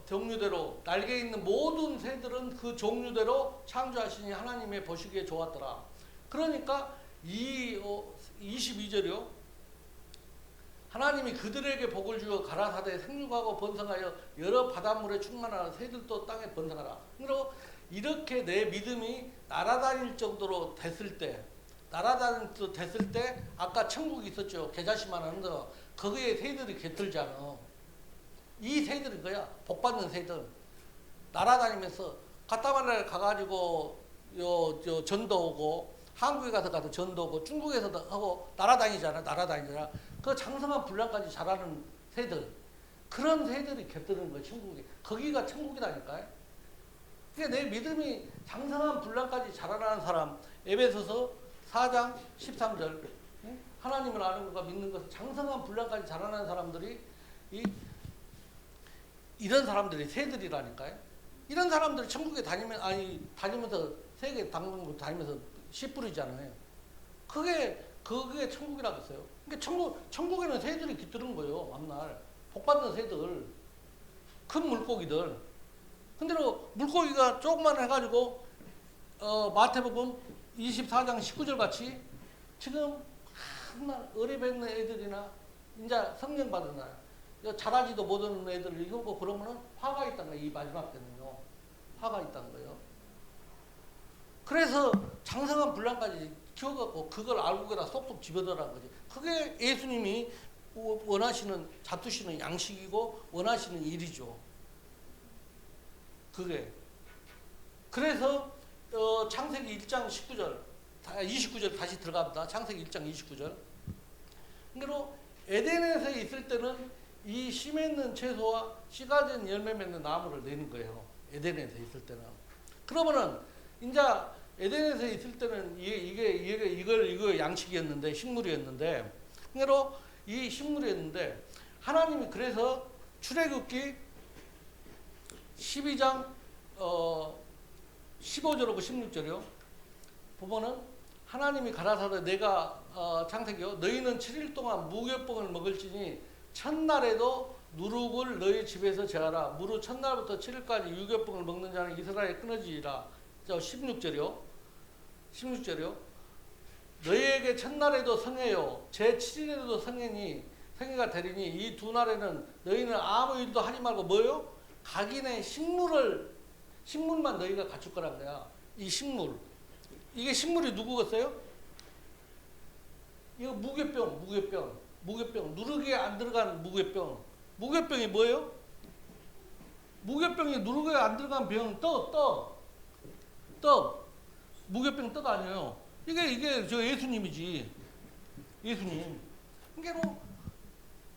Speaker 1: 종류대로 날개 있는 모든 새들은 그 종류대로 창조하시니 하나님의 보시기에 좋았더라. 그러니까 22절이요. 하나님이 그들에게 복을 주어 가라사대 생육하고 번성하여 여러 바닷물에 충만하라. 새들도 땅에 번성하라. 그리고 이렇게 내 믿음이 날아다닐 정도로 됐을 때, 아까 천국이 있었죠. 겨자씨만 하는 거. 거기에 새들이 깃들잖아. 이 새들인 거야. 복받는 새들. 날아다니면서 갔다마나 가가지고 전도 오고, 한국에 가서 전도 오고, 중국에서도 하고 날아다니잖아. 그 장성한 분량까지 자라는 새들. 그런 새들이 깃드는 거야. 천국이. 거기가 천국이라니까요. 그러니까 내 믿음이 장성한 분량까지 자라나는 사람. 에베소서 4장 13절. 하나님을 아는 것과 믿는 것을 장성한 분량까지 자라나는 사람들이 이런 사람들이 새들이라니까요. 이런 사람들이 천국에 다니면서 세계 당근국 다니면서 씨 뿌리잖아요. 그게 천국이라고 했어요. 그러니까 천국에는 새들이 깃드는 거예요. 앞날 복받는 새들, 큰 물고기들. 근데로 물고기가 조금만 해가지고 마태복음 24장 19절 같이 지금 한날 어리백는 애들이나 이제 성령 받은 날 잘하지도 못하는 애들을 이러고 그러면은 화가 있다는 거예요. 이 마지막 때는요. 화가 있다는 거예요. 그래서 장성한 분란까지 키워갖고 그걸 알고 다 쏙쏙 집어넣으라는 거지. 그게 예수님이 원하시는 잡수시는 양식이고 원하시는 일이죠. 그게. 그래서 창세기 1장 19절 29절 다시 들어갑니다. 창세기 1장 29절. 그러므로 에덴에서 있을 때는 이 씨 맺는 채소와 씨가 된 열매 맺는 나무를 내는 거예요. 에덴에서 있을 때는. 그러면은 이제 에덴에서 있을 때는 이거 양식이었는데 식물이었는데 그러므로 이 식물이었는데 하나님이 그래서 출애굽기 12장 15절하고 16절이요. 보면은 하나님이 가라사대 내가 창세기요 너희는 7일 동안 무교병을 먹을지니 첫날에도 누룩을 너희 집에서 제하라. 무릇 첫날부터 7일까지 유교병을 먹는 자는 이스라엘에 끊어지리라. 16절이요. 16절이요. 너희에게 첫날에도 성해요. 제7일에도 성해가 되리니 이 두 날에는 너희는 아무 일도 하지 말고 뭐요? 각인의 식물만 너희가 갖출 거란 거야. 이 식물. 이게 식물이 누구겠어요? 이거 무교병. 누룩이 안 들어간 무교병. 무교병이 뭐예요? 무교병이 누룩이 안 들어간 병, 떡. 무교병 떡 아니에요. 이게 저 예수님이지. 예수님. 그러니까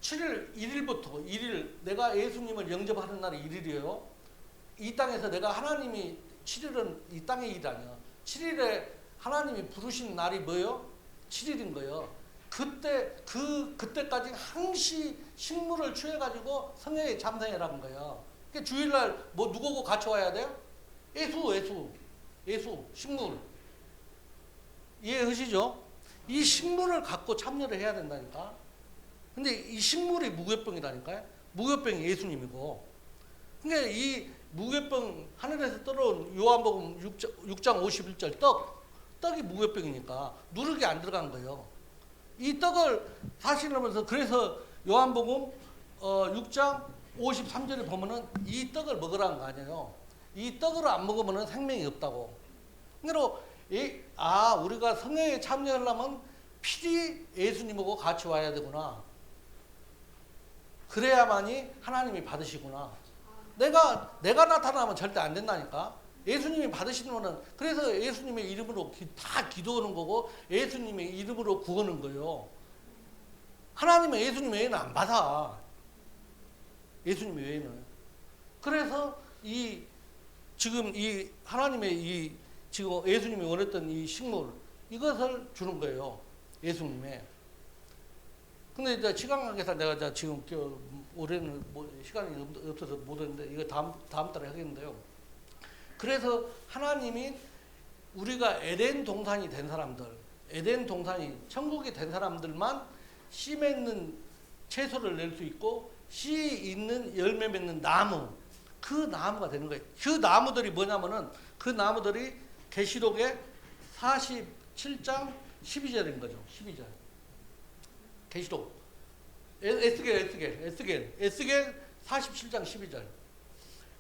Speaker 1: 7일, 1일, 내가 예수님을 영접하는 날이 1일이에요. 이 땅에서 내가 하나님이 7일은 이 땅의 일 아니야. 7일에 하나님이 부르신 날이 뭐예요? 7일인 거예요. 그때까지 항시 식물을 취해가지고 성회에 참석해라는 거예요. 그러니까 주일날 뭐 누구고 같이 와야 돼요? 예수, 식물. 이해하시죠? 이 식물을 갖고 참여를 해야 된다니까. 근데 이 식물이 무교병이라니까요. 무교병이 예수님이고. 그러니까 이 무교병 하늘에서 떨어온 요한복음 6장 51절 떡이 무교병이니까 누룩이 안 들어간 거예요. 이 떡을 사실하면서 그래서 요한복음 6장 53절에 보면은 이 떡을 먹으라는 거 아니에요. 이 떡을 안 먹으면 생명이 없다고. 그러니까 우리가 성회에 참여하려면 필히 예수님하고 같이 와야 되구나. 그래야만이 하나님이 받으시구나. 내가 나타나면 절대 안 된다니까. 예수님이 받으시면은 그래서 예수님의 이름으로 다 기도하는 거고 예수님의 이름으로 구하는 거예요. 하나님은 예수님 외에는 안 받아. 예수님 외에는. 그래서 지금 하나님의 지금 예수님이 원했던 이 식물 이것을 주는 거예요. 예수님의. 근데 이제 시간 관계상 내가 지금 올해는 시간이 없어서 못 했는데 이거 다음 달에 하겠는데요. 그래서 하나님이 우리가 에덴 동산이 된 사람들, 에덴 동산이 천국이 된 사람들만 씨 맺는 채소를 낼 수 있고 씨 있는 열매 맺는 나무, 그 나무가 되는 거예요. 그 나무들이 뭐냐면은 그 나무들이 계시록의 47장 12절인 거죠. 12절. 계시록. 에스겔 47장 12절.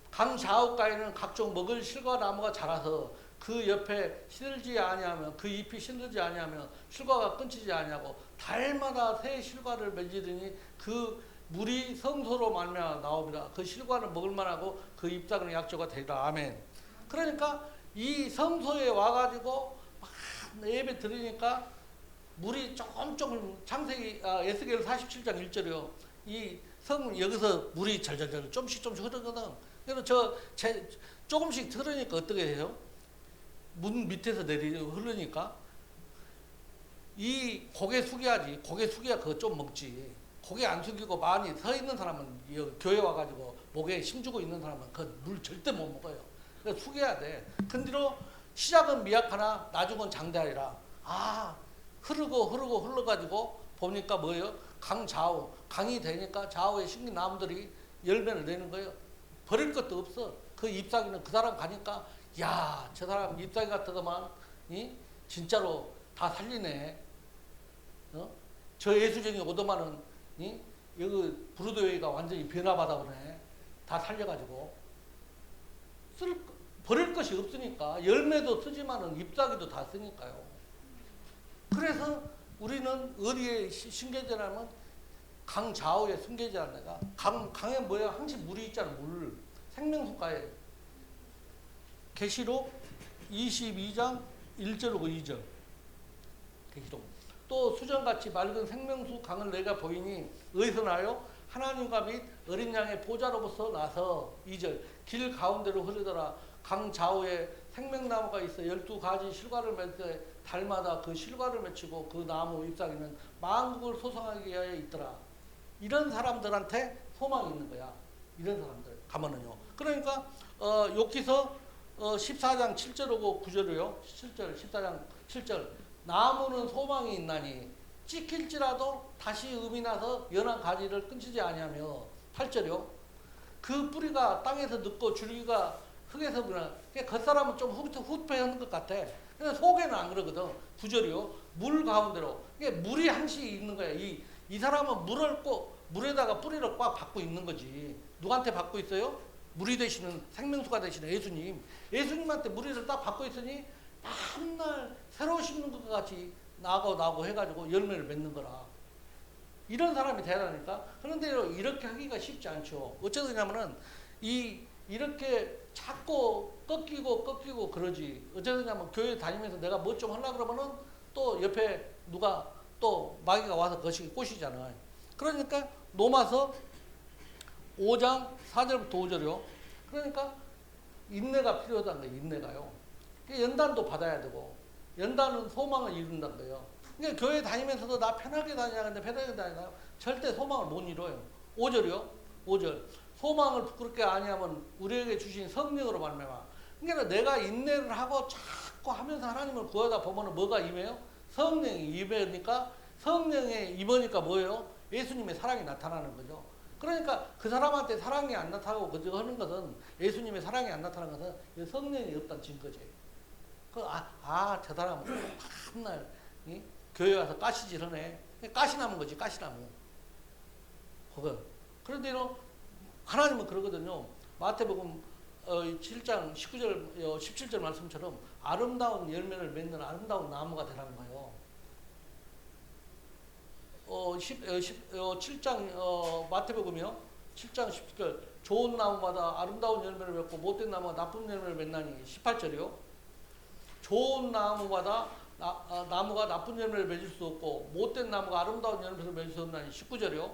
Speaker 1: 강 좌우가에는 각종 먹을 실과 나무가 자라서 그 옆에 시들지 아니하면 그 잎이 시들지 아니하면 실과가 끊기지 아니하고 달마다 새 실과를 맺으더니 그 물이 성소로 말미암아 나옵니다. 그 실과는 먹을 만하고 그 잎사귀는 약조가 되리라. 아멘. 그러니까 이 성소에 와가지고 막 예배 드리니까 물이 조금 창세기 에스겔 47장 1절이요. 이 성 여기서 물이 절절절 좀씩 흐르거든. 그래서 조금씩 흐르니까 어떻게 해요? 문 밑에서 흐르니까 이 고개 숙여야지. 고개 숙여야 그거 좀 먹지. 고개 안 숙이고 많이 서 있는 사람은 교회 와가지고 목에 힘주고 있는 사람은 그 물 절대 못 먹어요. 그래서 숙여야 돼. 근데로 시작은 미약하나 나중은 장대하리라. 흘러가지고 보니까 뭐예요? 강 좌우. 강이 되니까 좌우에 심긴 나무들이 열매를 내는 거예요. 버릴 것도 없어. 그 잎사귀는 그 사람 가니까 야, 저 사람 잎사귀 같더만 진짜로 다 살리네. 저 예수쟁이 오더만은 여기 브루드웨이가 완전히 변화받아 보네. 다 살려가지고 버릴 것이 없으니까 열매도 쓰지만은 잎사귀도 다 쓰니까요. 그래서 우리는 어디에 심겨져냐면 강 좌우에 숨겨져 있는 데가 강에 뭐야? 항상 물이 있잖아. 물. 생명수가에 계시록 22장 1절하고 2절. 계시록. 또 수정같이 맑은 생명수 강을 내가 보이니 어디서 나요? 하나님과 및 어린 양의 보좌로부터 나서 2절. 길 가운데로 흐르더라. 강 좌우에 생명나무가 있어 12가지 실과를 맺되 달마다 그 실과를 맺히고 그 나무 잎사귀는 만국을 소성하게 위하여 있더라. 이런 사람들한테 소망이 있는 거야. 이런 사람들 가면은요. 그러니까 욥기서 14장 7절하고 9절이요. 7절 14장 7절. 나무는 소망이 있나니 찍힐지라도 다시 음이 나서 연한 가지를 끊지지 아니하며 8절이요. 그 뿌리가 땅에서 늙고 줄기가 흙에서 그냥 겉사람은 좀 후퇴하는 것 같아. 근데 속에는 안 그러거든. 9절이요. 물 가운데로. 이게 물이 항시 있는 거야. 이 사람은 물에다가 뿌리를 꽉 받고 있는 거지. 누구한테 받고 있어요? 물이 되시는 생명수가 되시는 예수님. 예수님한테 물이를 딱 받고 있으니 맨날 새로 심는 것 같이 나고 해가지고 열매를 맺는 거라. 이런 사람이 대단하니까. 그런데 이렇게 하기가 쉽지 않죠. 어쩌냐면은 이렇게 자꾸 꺾이고 그러지. 어쩌냐면 교회 다니면서 내가 뭐 좀 하려고 그러면은 또 옆에 누가 또 마귀가 와서 거시기 꼬시잖아요. 그러니까 로마서 5장 4절부터 5절이요. 그러니까 인내가 필요하다는 거예요. 인내가요. 연단도 받아야 되고 연단은 소망을 이룬다는 거예요. 그러니까 교회 다니면서도 나 편하게 다니냐는데 편하게 다니나 절대 소망을 못 이뤄요. 5절이요. 5절. 소망을 부끄럽게 아니하면 우리에게 주신 성령으로 말미암아. 그러니까 내가 인내를 하고 자꾸 하면서 하나님을 구하다 보면은 뭐가 임해요? 성령이 임하니까 성령에 임하니까 뭐예요? 예수님의 사랑이 나타나는 거죠. 그러니까 그 사람한테 사랑이 안 나타나고 그저 하는 것은 예수님의 사랑이 안 나타나는 것은 성령이 없다는 증거지. 저 사람은 맨날 교회 와서 가시질 하네. 가시나무인 거지, 가시나무. 그거. 그런데 하나님은 그러거든요. 마태복음 7장 19절, 17절 말씀처럼 아름다운 열매를 맺는 아름다운 나무가 되라는 거예요. 7장 마태복음이요. 7장 10절 좋은 나무마다 아름다운 열매를 맺고 못된 나무가 나쁜 열매를 맺나니 18절이요. 좋은 나무마다 나무가 나쁜 열매를 맺을 수 없고 못된 나무가 아름다운 열매를 맺을 수 없나니 19절이요.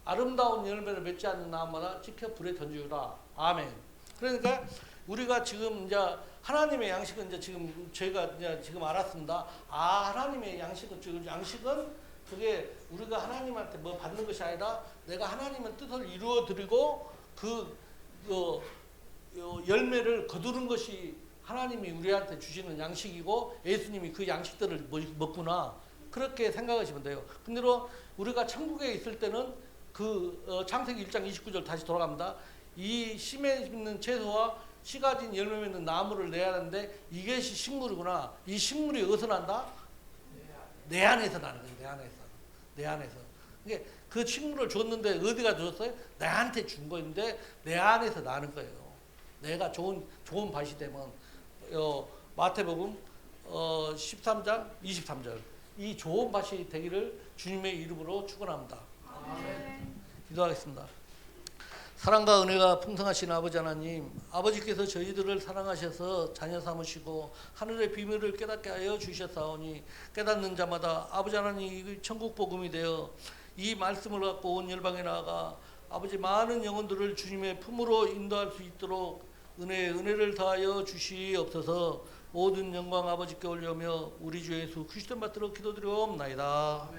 Speaker 1: 아름다운 열매를 맺지 않는 나무마다 찍혀 불에 던지우라. 아멘. 그러니까 우리가 지금 이제 하나님의 양식은 이제 지금 저희가 이제 지금 알았습니다. 하나님의 양식은 그게 우리가 하나님한테 뭐 받는 것이 아니라 내가 하나님의 뜻을 이루어 드리고 열매를 거두는 것이 하나님이 우리한테 주시는 양식이고 예수님이 그 양식들을 먹구나. 그렇게 생각하시면 돼요. 근데 우리가 천국에 있을 때는 창세기 1장 29절 다시 돌아갑니다. 이 심에 있는 채소와 씨 가진 열매 맺는 나무를 내야 하는데 이것이 식물이구나. 이 식물이 어디서 난다? 내 안에서 나는 거예요. 내 안에서. 그러니까 그 식물을 줬는데 어디가 줬어요? 내한테 준 거인데 내 안에서 나는 거예요. 내가 좋은 밭이 되면 마태복음 13장 23절 이 좋은 밭이 되기를 주님의 이름으로 축원합니다. 기도하겠습니다. 사랑과 은혜가 풍성하신 아버지 하나님, 아버지께서 저희들을 사랑하셔서 자녀 삼으시고 하늘의 비밀을 깨닫게 하여 주셨사오니 깨닫는 자마다 아버지 하나님 천국 복음이 되어 이 말씀을 갖고 온 열방에 나아가 아버지 많은 영혼들을 주님의 품으로 인도할 수 있도록 은혜를 더하여 주시옵소서. 모든 영광 아버지께 올려며 우리 주 예수 그리스도 받들어 기도드리옵나이다.